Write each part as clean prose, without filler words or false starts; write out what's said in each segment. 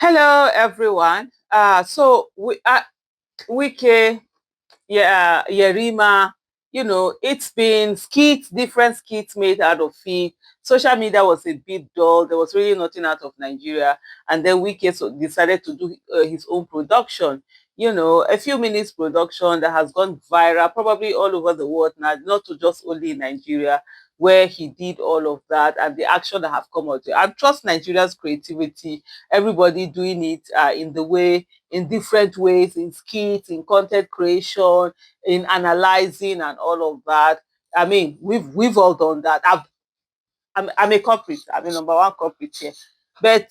Hello, everyone. Wike, yeah, Yerima, it's been skits, different skits made out of it. Social media was a bit dull. There was really nothing out of Nigeria. And then decided to do his own production. A few minutes production that has gone viral, probably all over the world now, not to just only in Nigeria, where he did all of that and the action that have come out. I trust Nigeria's creativity, everybody doing it in different ways, in skits, in content creation, in analyzing and all of that. I mean, we've all done that. I'm a culprit. I'm a number one culprit here. But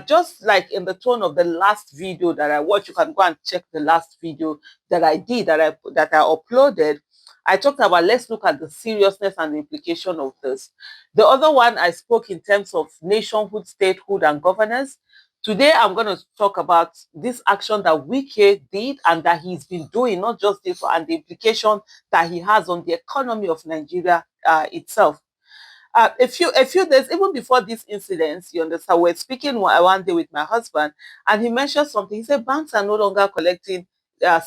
just like in the tone of the last video that I watched, you can go and check the last video that I did, that I uploaded. I talked about, let's look at the seriousness and the implication of this. The other one, I spoke in terms of nationhood, statehood, and governance. Today, I'm going to talk about this action that Wike did and that he's been doing, not just this, and the implication that he has on the economy of Nigeria itself. A few days even before this incident, you understand, we're speaking one day with my husband, and he mentioned something. He said banks are no longer collecting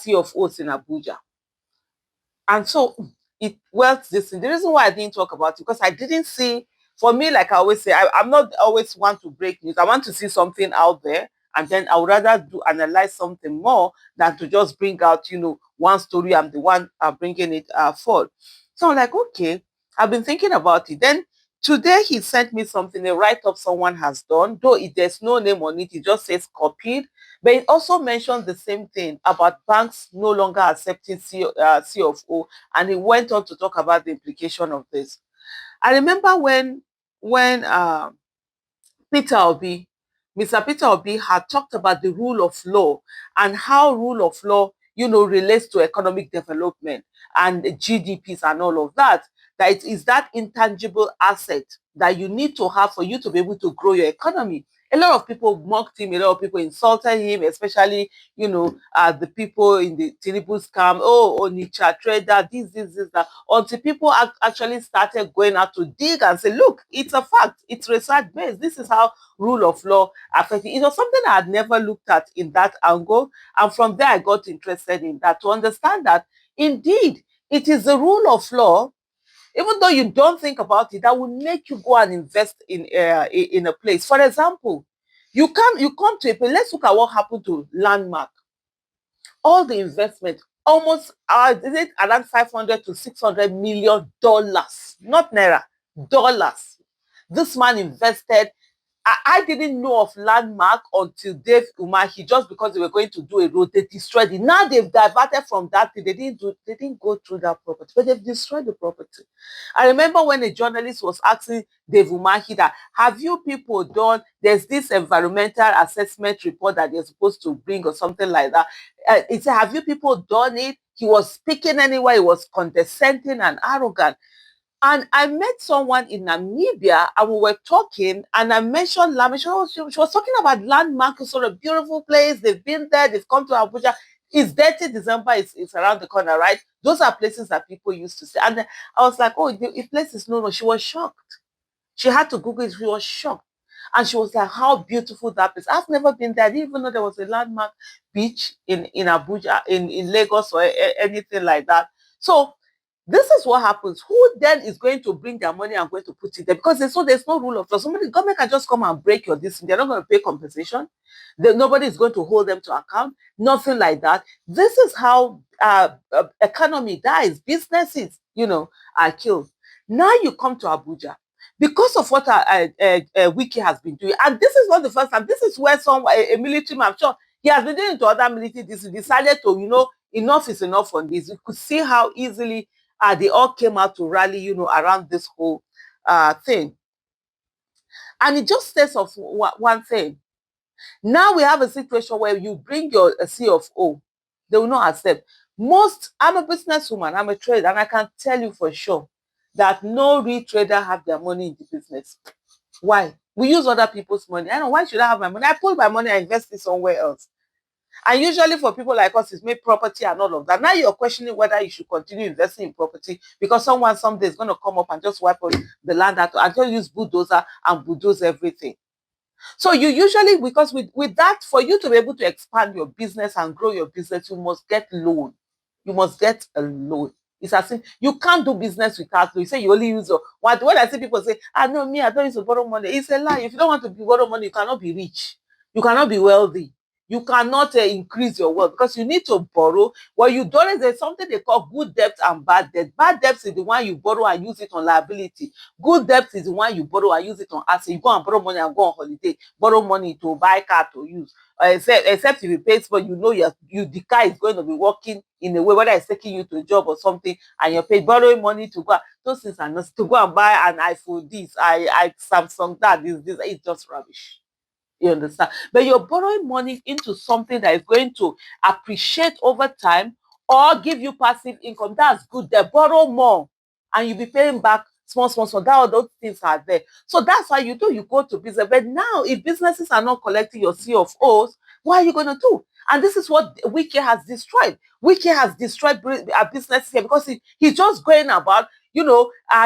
C of O's in Abuja. And so it well, this the reason why I didn't talk about it, because I didn't see, for me, like I always say, I'm not always want to break news. I want to see something out there, and then I would rather do analyze something more than to just bring out, one story. I'm the one bringing it forward. So I'm like, okay, I've been thinking about it. Then today he sent me something, a write-up someone has done, though there's no name on it, it just says copied. But it also mentioned the same thing about banks no longer accepting C of O, and he went on to talk about the implication of this. I remember when Peter Obi, Mr. Peter Obi had talked about the rule of law and how rule of law, relates to economic development and GDPs and all of that. That it is that intangible asset that you need to have for you to be able to grow your economy. A lot of people mocked him, a lot of people insulted him, especially, the people in the Tinubu scam, oh, Onitsha trader, this, that, until people actually started going out to dig and say, look, it's a fact, it's research based. This is how rule of law affects it. It was something I had never looked at in that angle. And from there, I got interested in that to understand that indeed it is the rule of law, even though you don't think about it, that will make you go and invest in a place. For example, you come to a place. Let's look at what happened to Landmark. All the investment, almost is it around 500 to 600 million dollars, not naira, dollars. This man invested. I didn't know of Landmark until Dave Umahi, just because they were going to do a road, they destroyed it. Now they've diverted from that thing. They didn't go through that property, but they've destroyed the property. I remember when a journalist was asking Dave Umahi that, have you people done, there's this environmental assessment report that they're supposed to bring or something like that. He said, have you people done it? He was speaking anyway, he was condescending and arrogant. And I met someone in Namibia and we were talking, and I mentioned Land. She was talking about Landmark, sort of beautiful place. They've been there, they've come to Abuja. It's 30 December, it's around the corner, right? Those are places that people used to see. And I was like, oh, the place is no. She was shocked. She had to Google it, she was shocked. And she was like, how beautiful that place. I've never been there. I didn't even know there was a landmark beach in Abuja, in Lagos, or anything like that. So this is what happens. Who then is going to bring their money and going to put it there? Because there's no rule of law. Somebody, government can just come and break your this. They're not going to pay compensation. Nobody is going to hold them to account. Nothing like that. This is how economy dies. Businesses, are killed. Now you come to Abuja because of what Wiki has been doing, and this is not the first time. This is where a military man, I'm sure he has been doing to other military. This decided to, enough is enough on this. You could see how easily they all came out to rally, around this whole thing. And it just says of one thing. Now we have a situation where you bring your C of O, they will not accept. I'm a businesswoman, I'm a trader, and I can tell you for sure that no real trader have their money in the business. Why? We use other people's money. I know, why should I have my money? I pull my money and invest it somewhere else. And usually for people like us, it's made property and all of that. Now you're questioning whether you should continue investing in property because someone someday is going to come up and just wipe out the land out and just use bulldozer and bulldoze everything. So you usually, because with that, for you to be able to expand your business and grow your business, you must get loan. You must get a loan. It's as if you can't do business without loan. You say you only use your what when I see people say, no, me, I don't use to borrow money. It's a lie. If you don't want to borrow money, you cannot be rich. You cannot be wealthy. You cannot increase your wealth because you need to borrow. Well, you don't. There's something they call good debt and bad debt. Bad debt is the one you borrow and use it on liability. Good debt is the one you borrow and use it on asset. You go and borrow money and go on holiday. Borrow money to buy car to use. Except if you pay for, you know, the car is going to be working in a way, whether it's taking you to a job or something, and you're paid borrowing money to go. Those things are not to go and buy an iPhone. This, I Samsung that. This, it's just rubbish. You understand? But you're borrowing money into something that is going to appreciate over time or give you passive income. That's good. They borrow more and you'll be paying back small, small, small. That all those things are there. So that's how you do. You go to business. But now, if businesses are not collecting your C of O's, what are you going to do? And this is what Wike has destroyed. Wike has destroyed businesses here because he's just going about,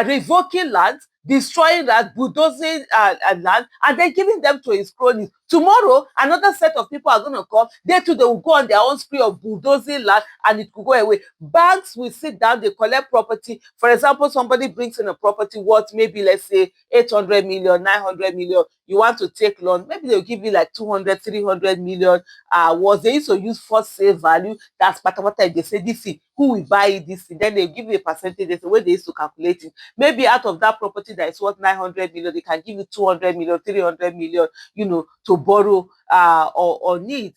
revoking land, destroying that, bulldozing land, and then giving them to his cronies. Tomorrow, another set of people are going to come. They too, they will go on their own spree of bulldozing land, and it could go away. Banks will sit down, they collect property. For example, somebody brings in a property worth maybe, let's say, 800 million, 900 million. You want to take loan, maybe they'll give you like 200, 300 million. Was they used to use first sale value? That's part of what they say, this thing, who will buy it, this thing? Then they'll give you a percentage. There's a way they used to calculate it. Maybe out of that property that is worth 900 million, they can give you 200 million, 300 million, to borrow or need.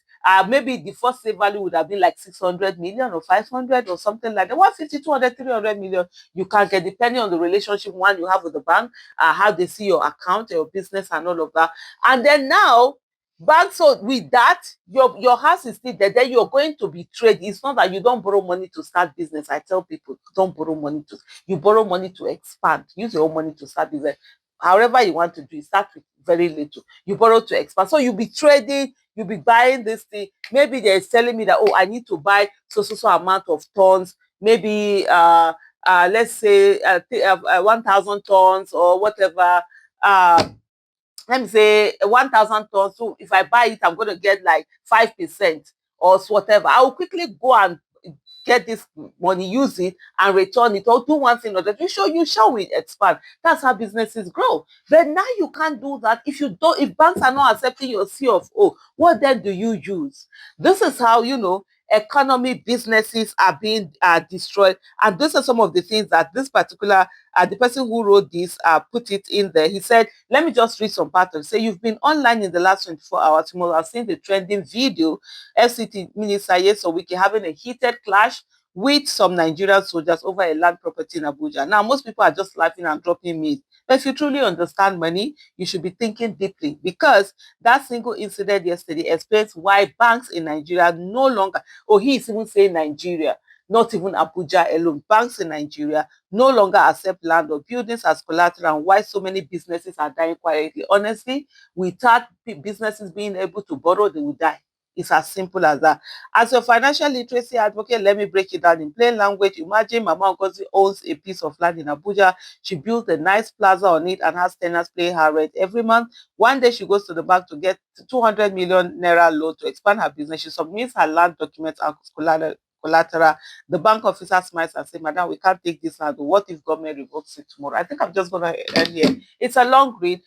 Maybe the first sale value would have been like 600 million or 500 or something like that. 150, 200, 300 million you can get, depending on the relationship one you have with the bank, how they see your account, your business, and all of that. And then now, bank, so with that, your house is still there. Then you're going to be trade. It's not that you don't borrow money to start business. I tell people, don't borrow money you borrow money to expand. Use your own money to start business. However you want to do it, start with very little. You borrow to expand. So you'll be trading, you'll be buying this thing. Maybe they're telling me that, I need to buy so amount of tons. Maybe let's say 1,000 tons or whatever. Let me say 1,000 tons. So if I buy it, I'm going to get like 5% or whatever. I will quickly go and get this money, use it, and return it, or do one thing or the other. You shall expand. That's how businesses grow. But now you can't do that if if banks are not accepting your C of O. What then do you use? This is how economy, businesses are being destroyed. And those are some of the things that this particular the person who wrote this put it in there. He said, let me just read some part of it. Say, you've been online in the last 24 hours. You must have seen the trending video. FCT Minister Yeso Wike having a heated clash with some Nigerian soldiers over a land property in Abuja. Now, most people are just laughing and dropping meat. But if you truly understand money, you should be thinking deeply, because that single incident yesterday explains why banks in Nigeria no longer, he is even saying Nigeria, not even Abuja alone. Banks in Nigeria no longer accept land or buildings as collateral, and why so many businesses are dying quietly. Honestly, without businesses being able to borrow, they will die. It's as simple as that. As a financial literacy advocate, let me break it down in plain language. Imagine Mama Ngozi owns a piece of land in Abuja. She built a nice plaza on it and has tenants paying her rent every month. One day she goes to the bank to get 200 million naira loan to expand her business. She submits her land documents and collateral. The bank officer smiles and says, Madam, we can't take this now. What if government revokes it tomorrow? I think I'm just going to end here. It's a long read.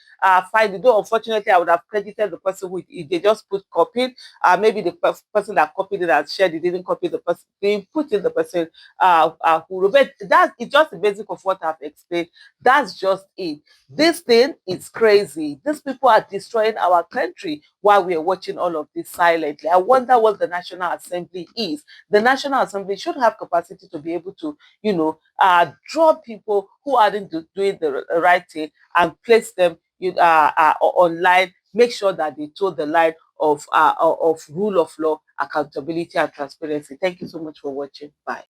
Fine. Though, unfortunately, I would have credited the person who they just put copied. Maybe the person that copied it and shared it didn't copy the person. They put in the person who wrote. But it's just the basic of what I've explained. That's just it. This thing is crazy. These people are destroying our country while we are watching all of this silently. I wonder what the National Assembly is. The National Assembly should have capacity to be able to, draw people who aren't doing the right thing and place them online. Make sure that they toe the line of rule of law, accountability, and transparency. Thank you so much for watching. Bye.